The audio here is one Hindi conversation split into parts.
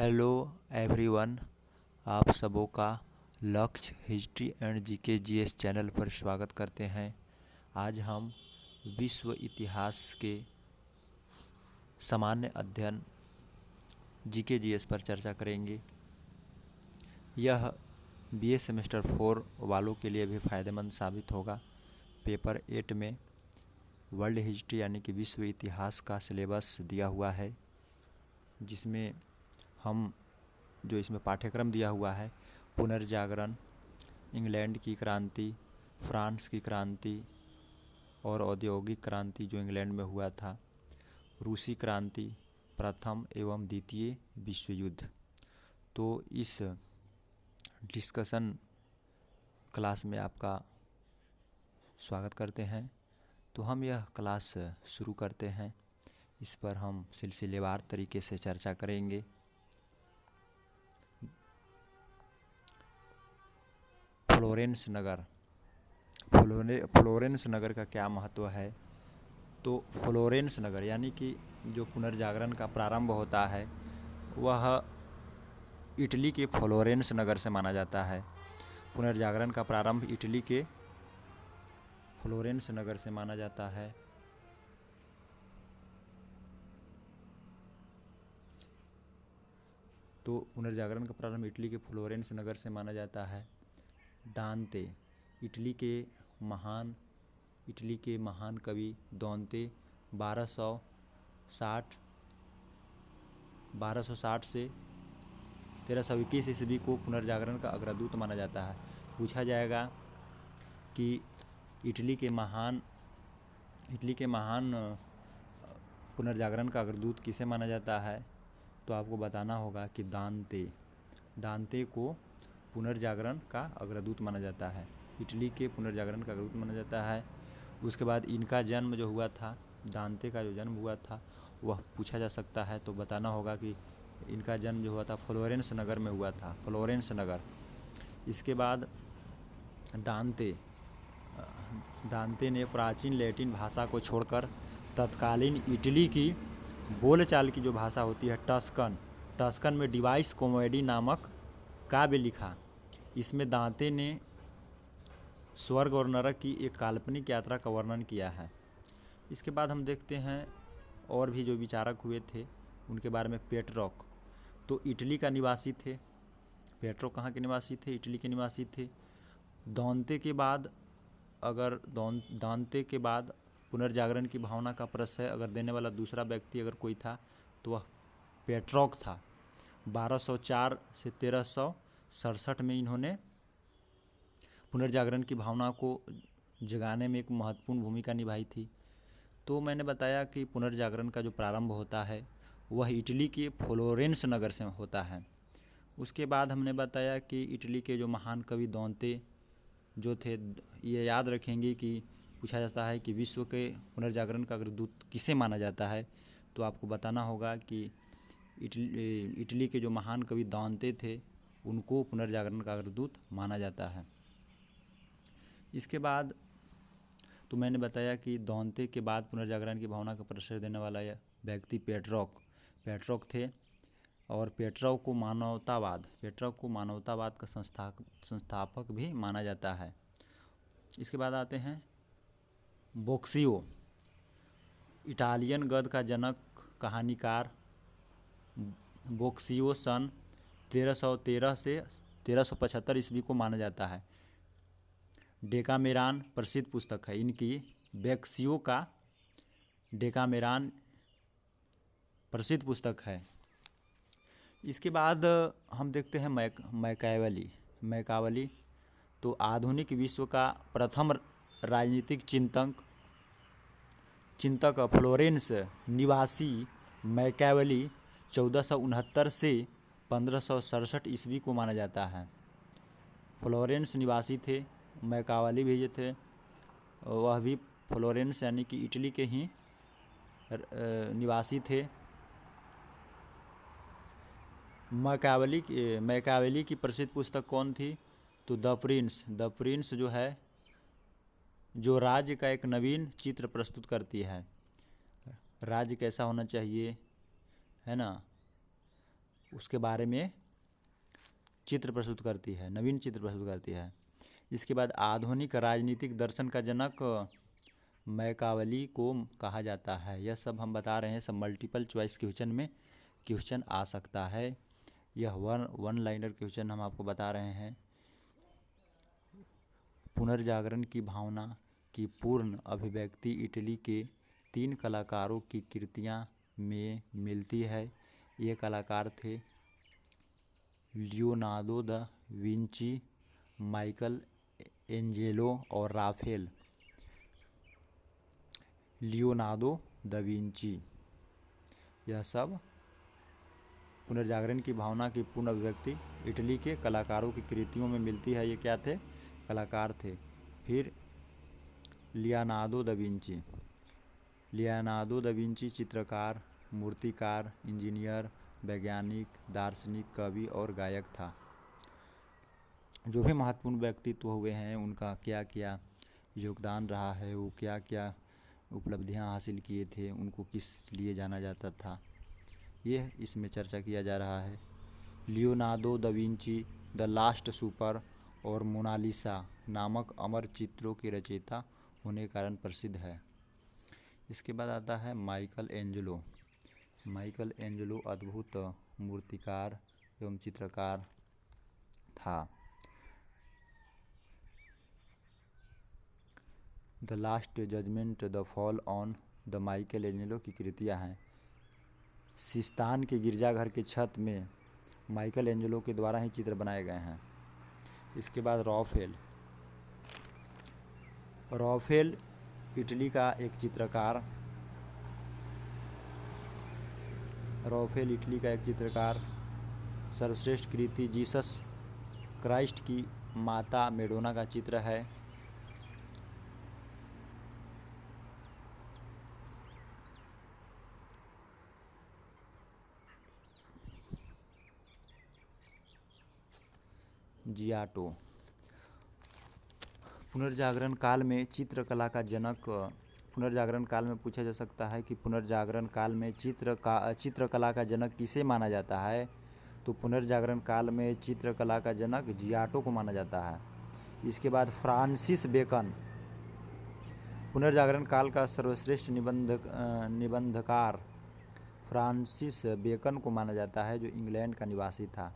हेलो एवरीवन, आप सबों का लक्ष्य history and GK GS channel पर स्वागत करते हैं। आज हम विश्व इतिहास के सामान्य अध्ययन जीके जीएस पर चर्चा करेंगे। यह बीए सेमेस्टर 4 वालों के लिए भी फ़ायदेमंद साबित होगा। पेपर 8 में वर्ल्ड हिस्ट्री यानी कि विश्व इतिहास का सिलेबस दिया हुआ है, जिसमें हम जो इसमें पाठ्यक्रम दिया हुआ है पुनर्जागरण, इंग्लैंड की क्रांति, फ्रांस की क्रांति और औद्योगिक क्रांति जो इंग्लैंड में हुआ था, रूसी क्रांति, प्रथम एवं द्वितीय विश्व युद्ध। तो इस डिस्कशन क्लास में आपका स्वागत करते हैं। तो हम यह क्लास शुरू करते हैं। इस पर हम सिलसिलेवार तरीके से चर्चा करेंगे। फ्लोरेंस नगर, फ्लोरेंस नगर का क्या महत्व है? तो फ्लोरेंस नगर यानी कि जो पुनर्जागरण का प्रारंभ होता है वह इटली के फ्लोरेंस नगर से माना जाता है। पुनर्जागरण का प्रारंभ इटली के फ्लोरेंस नगर से माना जाता है। तो पुनर्जागरण का प्रारंभ इटली के फ्लोरेंस नगर से माना जाता है। दांते, इटली के महान कवि दांते 1260 से 1321 ईस्वी को पुनर्जागरण का अग्रदूत माना जाता है। पूछा जाएगा कि इटली के महान पुनर्जागरण का अग्रदूत किसे माना जाता है, तो आपको बताना होगा कि दांते को पुनर्जागरण का अग्रदूत माना जाता है। इटली के पुनर्जागरण का अग्रदूत माना जाता है। उसके बाद इनका जन्म जो हुआ था, दांते का जो जन्म हुआ था वह पूछा जा सकता है, तो बताना होगा कि इनका जन्म जो हुआ था फ्लोरेंस नगर में हुआ था, फ्लोरेंस नगर। इसके बाद दांते ने प्राचीन लैटिन भाषा को छोड़कर तत्कालीन इटली की बोलचाल की जो भाषा होती है टस्कन में डिवाइस कॉमेडी नामक काव्य लिखा। इसमें दांते ने स्वर्ग और नरक की एक काल्पनिक यात्रा का वर्णन किया है। इसके बाद हम देखते हैं और भी जो विचारक हुए थे उनके बारे में। पेट्रोक तो इटली का निवासी थे। पेट्रोक कहाँ के निवासी थे? इटली के निवासी थे। दांते के बाद पुनर्जागरण की भावना का प्रश्रय अगर देने वाला दूसरा व्यक्ति अगर कोई था तो वह पेट्रोक था। 1204 से 1367 में इन्होंने पुनर्जागरण की भावना को जगाने में एक महत्वपूर्ण भूमिका निभाई थी। तो मैंने बताया कि पुनर्जागरण का जो प्रारंभ होता है वह इटली के फ्लोरेंस नगर से होता है। उसके बाद हमने बताया कि इटली के जो महान कवि दांते जो थे, ये याद रखेंगे कि पूछा जाता है कि विश्व के पुनर्जागरण का अग्रदूत किसे माना जाता है, तो आपको बताना होगा कि इटली के जो महान कवि दांते थे उनको पुनर्जागरण का अग्रदूत माना जाता है। इसके बाद तो मैंने बताया कि दांते के बाद पुनर्जागरण की भावना का प्रश्रय देने वाला यह व्यक्ति पेट्रोक थे। और पेट्रोक को मानवतावाद का संस्थापक भी माना जाता है। इसके बाद आते हैं बोक्सियो, इटालियन गद्य का जनक कहानीकार। बोक्सियो सन 1313 से 1375 ईस्वी को माना जाता है। डेकामेरॉन प्रसिद्ध पुस्तक है इनकी। बोक्सियो का डेकामेरॉन प्रसिद्ध पुस्तक है। इसके बाद हम देखते हैं मैकावली। तो आधुनिक विश्व का प्रथम राजनीतिक चिंतक फ्लोरेंस निवासी मैकावली 1469 से 1567 ईस्वी को माना जाता है। फ्लोरेंस निवासी थे। मैकावली भी थे, वह भी फ्लोरेंस यानी कि इटली के ही निवासी थे। मैकावली की प्रसिद्ध पुस्तक कौन थी? तो द प्रिंस जो है, जो राज्य का एक नवीन चित्र प्रस्तुत करती है। राज्य कैसा होना चाहिए, है ना। उसके बारे में चित्र प्रस्तुत करती है, नवीन चित्र प्रस्तुत करती है। इसके बाद आधुनिक राजनीतिक दर्शन का जनक मैकावली को कहा जाता है। यह सब हम बता रहे हैं, सब मल्टीपल चॉइस क्वेश्चन में क्वेश्चन आ सकता है। यह वन लाइनर क्वेश्चन हम आपको बता रहे हैं। पुनर्जागरण की भावना की पूर्ण अभिव्यक्ति इटली के 3 कलाकारों की कृतियाँ में मिलती है। ये कलाकार थे Leonardo da Vinci, Michael Angelo और राफेल। लियोनार्दो दा विंची, यह सब पुनर्जागरण की भावना की पूर्ण अभिव्यक्ति इटली के कलाकारों की कृतियों में मिलती है। ये क्या थे? कलाकार थे। फिर Leonardo da Vinci. Leonardo da Vinci चित्रकार, मूर्तिकार, इंजीनियर, वैज्ञानिक, दार्शनिक, कवि और गायक था। जो भी महत्वपूर्ण व्यक्तित्व हुए हैं उनका क्या क्या योगदान रहा है, वो क्या क्या उपलब्धियां हासिल किए थे, उनको किस लिए जाना जाता था, ये इसमें चर्चा किया जा रहा है। Leonardo da Vinci the last super और मोनालिसा नामक अमर चित्रों के रचयिता होने के कारण प्रसिद्ध है। इसके बाद आता है माइकल एंजेलो। माइकल एंजेलो अद्भुत मूर्तिकार एवं चित्रकार था। The last judgment, the fall on the Michelangelo की कृतियाँ हैं। सिस्तान के गिरजाघर के छत में माइकल एंजेलो के द्वारा ही चित्र बनाए गए हैं। इसके बाद राफेल। राफेल इटली का एक चित्रकार, सर्वश्रेष्ठ कृति जीसस क्राइस्ट की माता मेडोना का चित्र है। जियाटो। पुनर्जागरण काल में चित्रकला का जनक। पुनर्जागरण काल में पूछा जा सकता है कि पुनर्जागरण काल में चित्रकला का जनक किसे माना जाता है? तो पुनर्जागरण काल में चित्रकला का जनक जियाटो को माना जाता है। इसके बाद फ्रांसिस बेकन। पुनर्जागरण काल का सर्वश्रेष्ठ निबंधकार फ्रांसिस बेकन को माना जाता है, जो इंग्लैंड का निवासी था।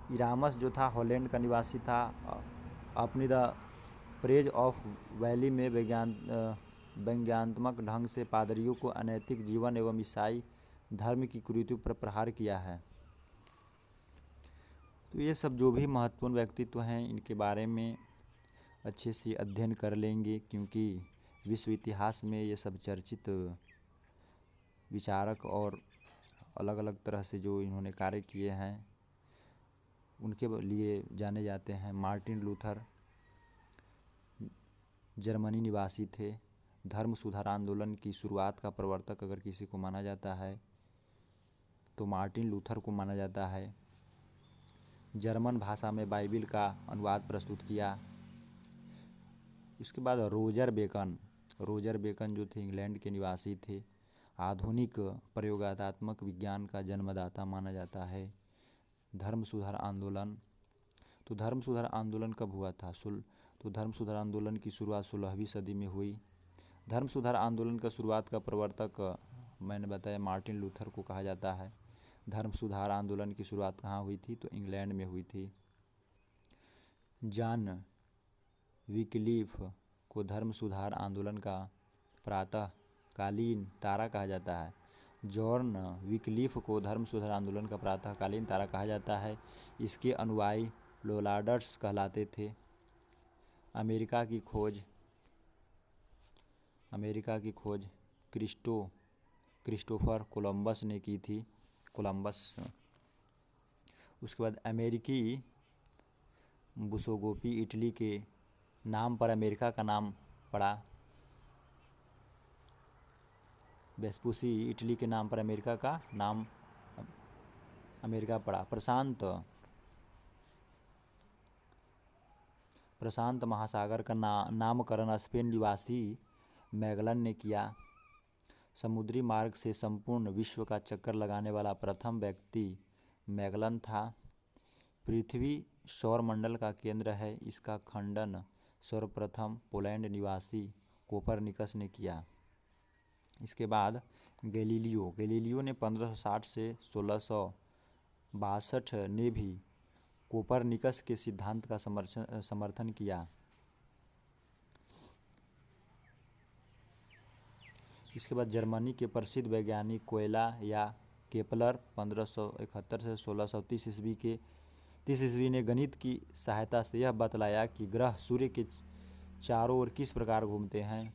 इरामस जो था हॉलैंड का निवासी था। अपनी द प्रेज ऑफ वैली में व्यंग्यात्मक ढंग से पादरियों को अनैतिक जीवन एवं ईसाई धर्म की कुरीतियों पर प्रहार किया है। तो ये सब जो भी महत्वपूर्ण व्यक्तित्व हैं इनके बारे में अच्छे से अध्ययन कर लेंगे, क्योंकि विश्व इतिहास में ये सब चर्चित विचारक और अलग अलग तरह से जो इन्होंने कार्य किए हैं उनके लिए जाने जाते हैं। मार्टिन लूथर जर्मनी निवासी थे। धर्म सुधार आंदोलन की शुरुआत का प्रवर्तक अगर किसी को माना जाता है तो मार्टिन लूथर को माना जाता है। जर्मन भाषा में बाइबिल का अनुवाद प्रस्तुत किया। इसके बाद रोजर बेकन जो थे इंग्लैंड के निवासी थे। आधुनिक प्रयोगात्मक विज्ञान का जन्मदाता माना जाता है। धर्म सुधार आंदोलन। तो धर्म सुधार आंदोलन कब हुआ था? तो धर्म सुधार आंदोलन की शुरुआत 16वीं सदी में हुई। धर्म सुधार आंदोलन का शुरुआत का प्रवर्तक मैंने बताया मार्टिन लूथर को कहा जाता है। धर्म सुधार आंदोलन की शुरुआत कहाँ हुई थी? तो इंग्लैंड में हुई थी। जॉन विक्लिफ को धर्म सुधार आंदोलन का प्रातःकालीन तारा कहा जाता है। जॉन विक्लिफ को धर्म सुधार आंदोलन का प्रातःकालीन तारा कहा जाता है। इसके अनुयायी लोलार्ड्स कहलाते थे। अमेरिका की खोज क्रिस्टोफर कोलंबस ने की थी। उसके बाद अमेरिकी बुसोगोपी इटली के नाम पर अमेरिका का नाम पड़ा। वेस्पूसी इटली के नाम पर अमेरिका का नाम पड़ा। प्रशांत महासागर का नामकरण स्पेन निवासी मैगलन ने किया। समुद्री मार्ग से संपूर्ण विश्व का चक्कर लगाने वाला प्रथम व्यक्ति मैगलन था। पृथ्वी सौरमंडल का केंद्र है, इसका खंडन सर्वप्रथम पोलैंड निवासी कोपरनिकस ने किया। इसके बाद गैलीलियो ने 1560 से 1662 ने भी कोपरनिकस के सिद्धांत का समर्थन किया। इसके बाद जर्मनी के प्रसिद्ध वैज्ञानिक कोयला या केपलर 1571 से 1630 ईस्वी ने गणित की सहायता से यह बतलाया कि ग्रह सूर्य के चारों ओर किस प्रकार घूमते हैं।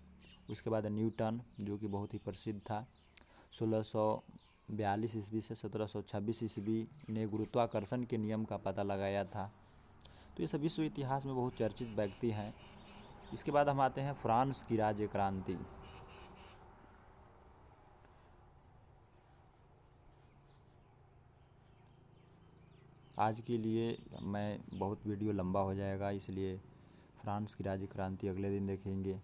उसके बाद न्यूटन, जो कि बहुत ही प्रसिद्ध था, 1642 ईस्वी से 1726 ईस्वी ने गुरुत्वाकर्षण के नियम का पता लगाया था। तो ये सब विश्व इतिहास में बहुत चर्चित व्यक्ति हैं। इसके बाद हम आते हैं फ्रांस की राज्य क्रांति। आज के लिए बहुत वीडियो लंबा हो जाएगा, इसलिए फ्रांस की राज्य क्रांति अगले दिन देखेंगे।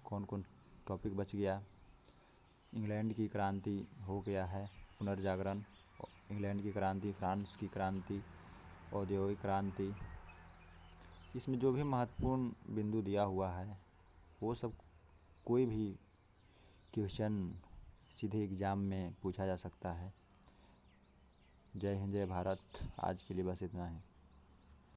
कौन कौन टॉपिक बच गया। इंग्लैंड की क्रांति हो गया है, पुनर्जागरण, इंग्लैंड की क्रांति, फ्रांस की क्रांति, औद्योगिक क्रांति। इसमें जो भी महत्वपूर्ण बिंदु दिया हुआ है वो सब कोई भी क्वेश्चन सीधे एग्ज़ाम में पूछा जा सकता है। जय हिंद, जय भारत। आज के लिए बस इतना ही।